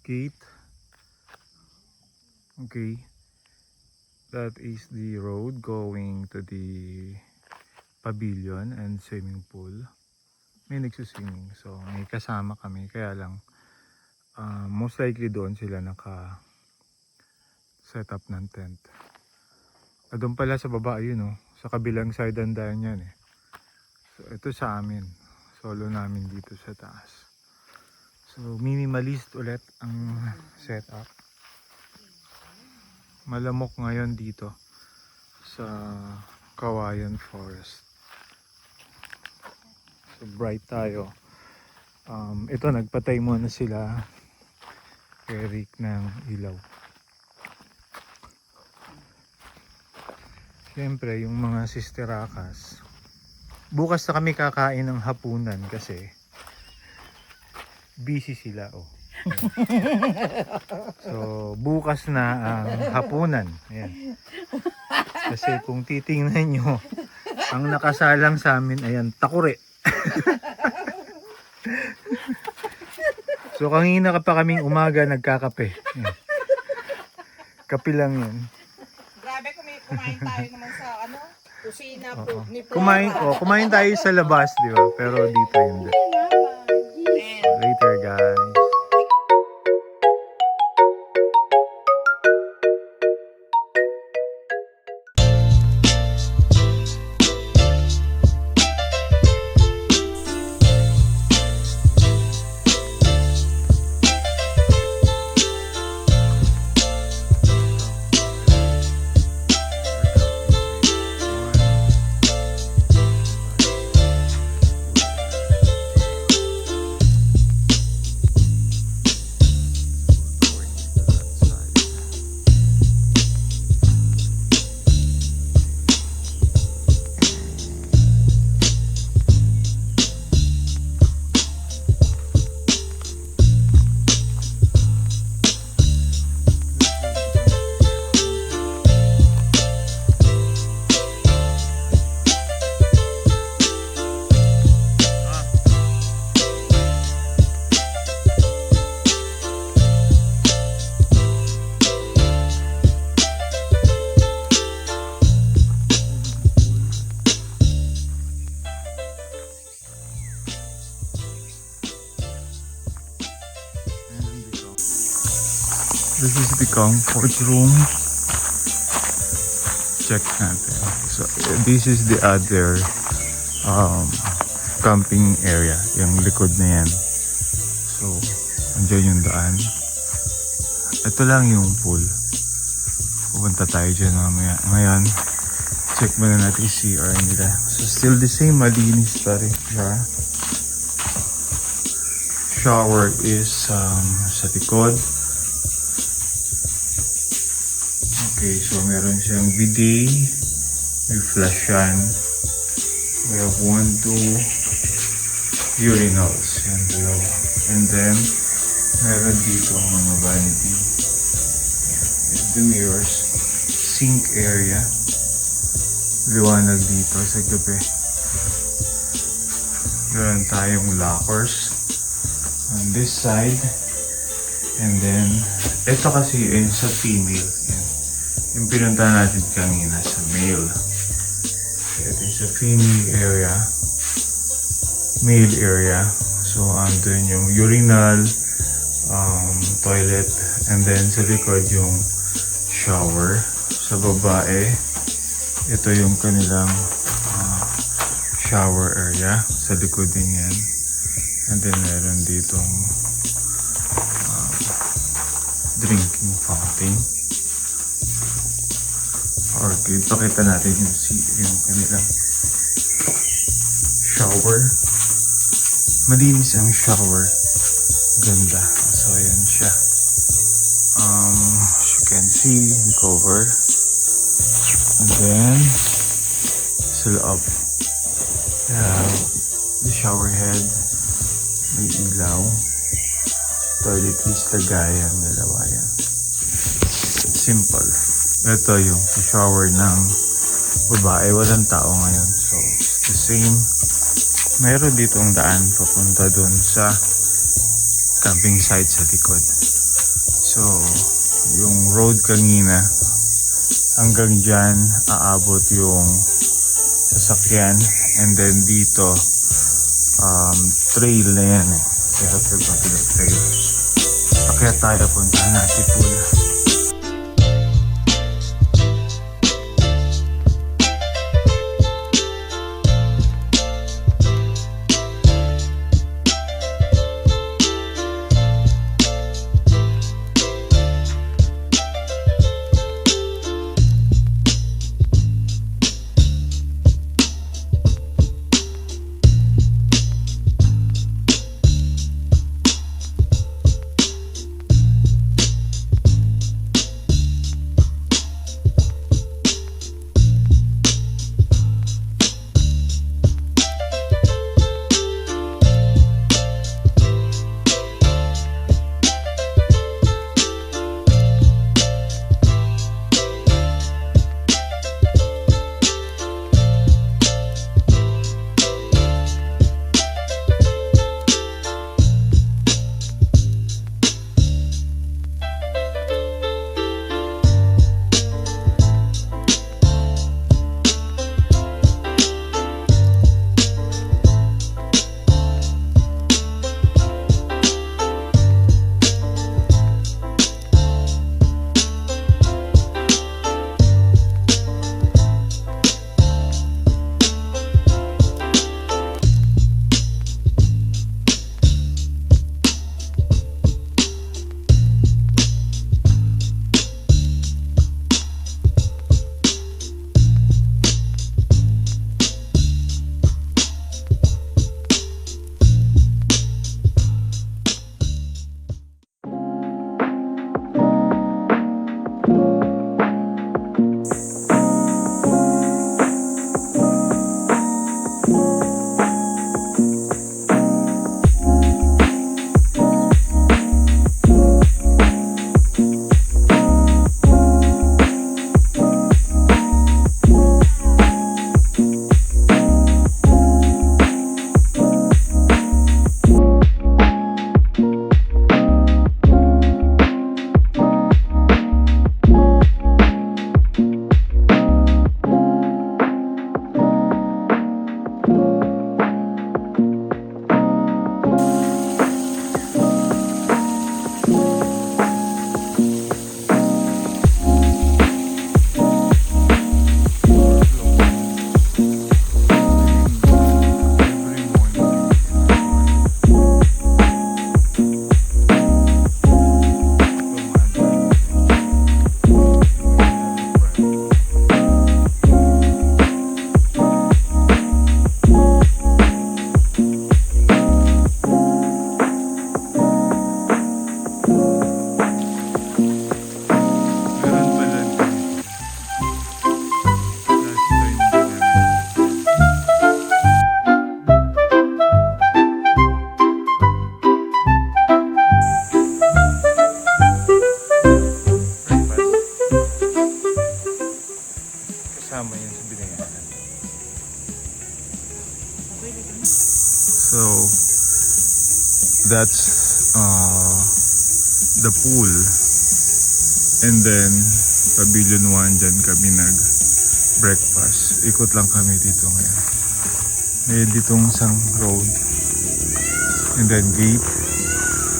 gate. Okay, that is the road going to the pavilion and swimming pool. May nagsuswimming, so may kasama kami, kaya lang most likely doon sila naka set up ng tent. Doon pala sa baba, yun sa kabilang side ang daan yan eh. So ito sa amin, solo namin dito sa taas. So minimalist ulit ang setup. Malamok ngayon dito sa Kawayan Forest. So bright tayo. Ito nagpatay muna sila Eric ng ilaw. Siyempre yung mga sisterakas, bukas na kami kakain ng hapunan kasi busy sila So bukas na ang hapunan. Ayan. Kasi kung titingnan nyo, ang nakasalang sa amin ayan, takure. So kanina ka pa kaming umaga nagkakape. Ayan. Kape lang yan. Grabe, kumain tayo naman sa kusina po ni Kumain tayo sa labas, di ba? Pero dito hindi. Later guys. This is the comfort room. Check natin. So this is the other camping area, yung likod na yan. So andyan yung daan. Ito lang yung pool. Pupunta tayo dyan mamaya. Ngayon, check muna natin yung CR nila. So still the same, malinis pa rin siya. Shower is sa likod. Okay, so meron siyang bidet, may flush yan. We have 1, 2 urinals, yan dalawa. And then, meron dito ang mga vanity. And the mirrors, sink area. Liwanag dito sa gabi. Meron tayong lockers on this side. And then, ito kasi yun sa female. Yan. Yung pinunta natin kanina sa male. Ito yung sa female area. Male area. So, andun yung urinal, toilet, and then sa likod yung shower. Sa babae, ito yung kanilang shower area. Sa likod din yan. And then meron ditong drinking fountain. Okay, pakita natin yung kanilang shower. Malinis ang shower. Ganda. So, ayan siya. As you can see, cover. And then, sa loob, the shower head, may ilaw. Toiletries, lagayan, dalawa yan. Simple. Ito yung shower ng babae. Walang tao ngayon. So, it's the same. Meron ditong daan papunta dun sa camping site sa likod. So, yung road kanina, hanggang dyan aabot yung sasakyan. And then dito, trail na yan eh. Kaya ito yung trail. Kaya tayo punta natin pool. So that's the pool, and then Pavilion 1, dyan kami nag breakfast. Ikot lang kami dito ngayon. May ditong isang road, and then gate,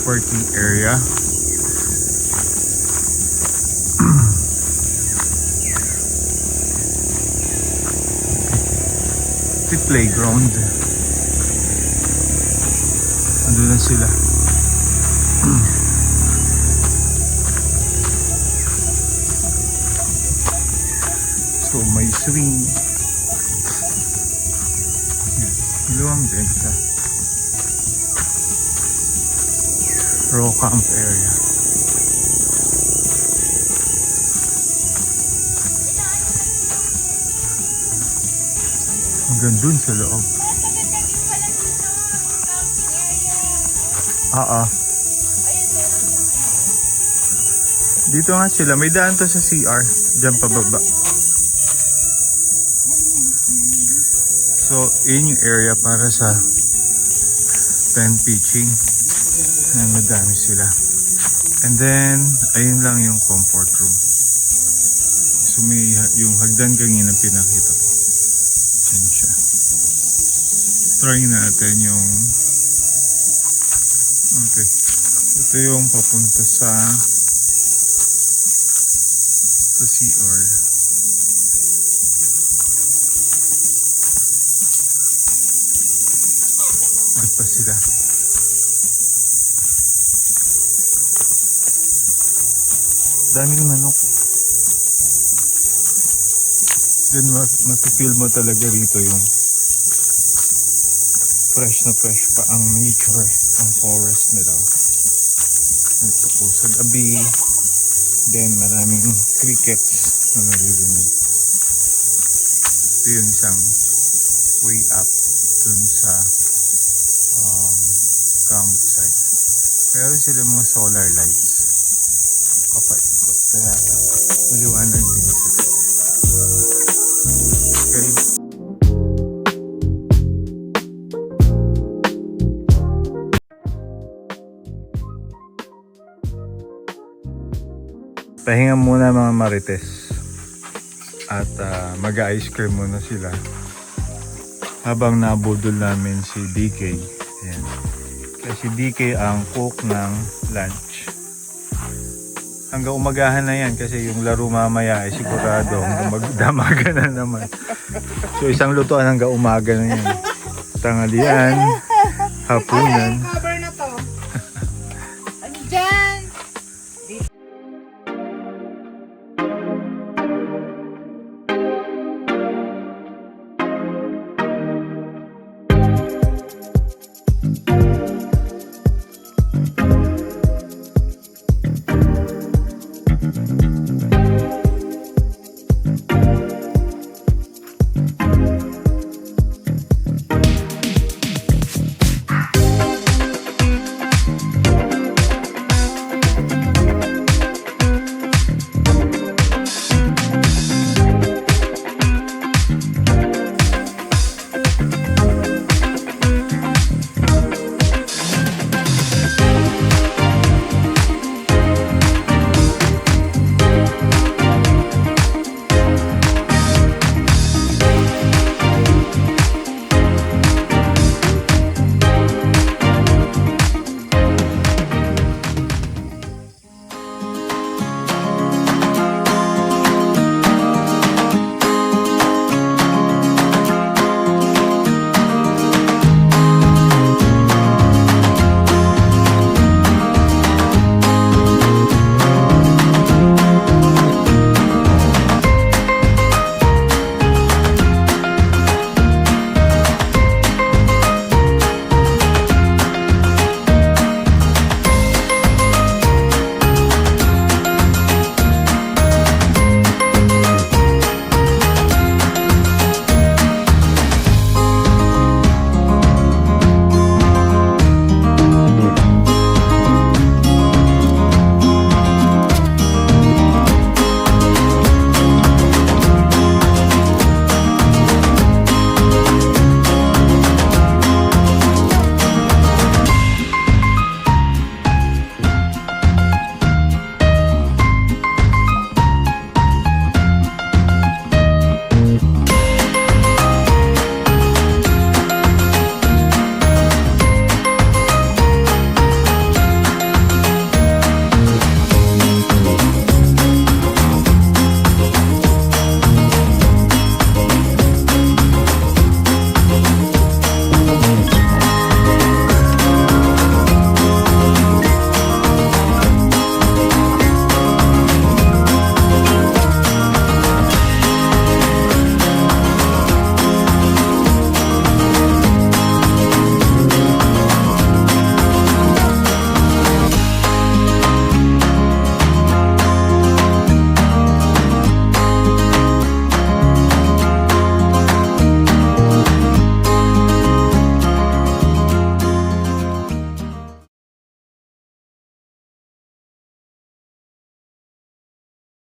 parking area. The playground. Andun na sila. So may swing. Luwang din siya. Raw camp area. Hanggang dun sa loob. Dito nga sila. May daan to sa CR. Diyan pababa. So, yun yung area para sa tent pitching. Ayan, madami sila. And then, ayun lang yung comfort room. So may yung hagdan kanina pinakita ko. Diyan siya. Try natin yung... Okay. Ito yung papunta sa CR. Doon pa sila. Daming manok. Then mapipil mo talaga rito yung fresh pa ang nature, ang forest nila. Ito po sa gabi. Then maraming crickets na naririnig. Ito yung isang way up dun sa campsite. Pero sila mga solar lights. Kapaikot. Kaya maliwanag din sa gabi. Okay. Pahinga muna mga marites. At mag-ice cream muna sila. Habang nabudol namin si DK. Ayan. Kasi DK ang cook ng lunch. Hanggang umagahan na yan kasi yung laro mamaya ay sigurado magdamaga na naman. So isang lutuan hanggang umaga na yan. Tanghalian, hapunan.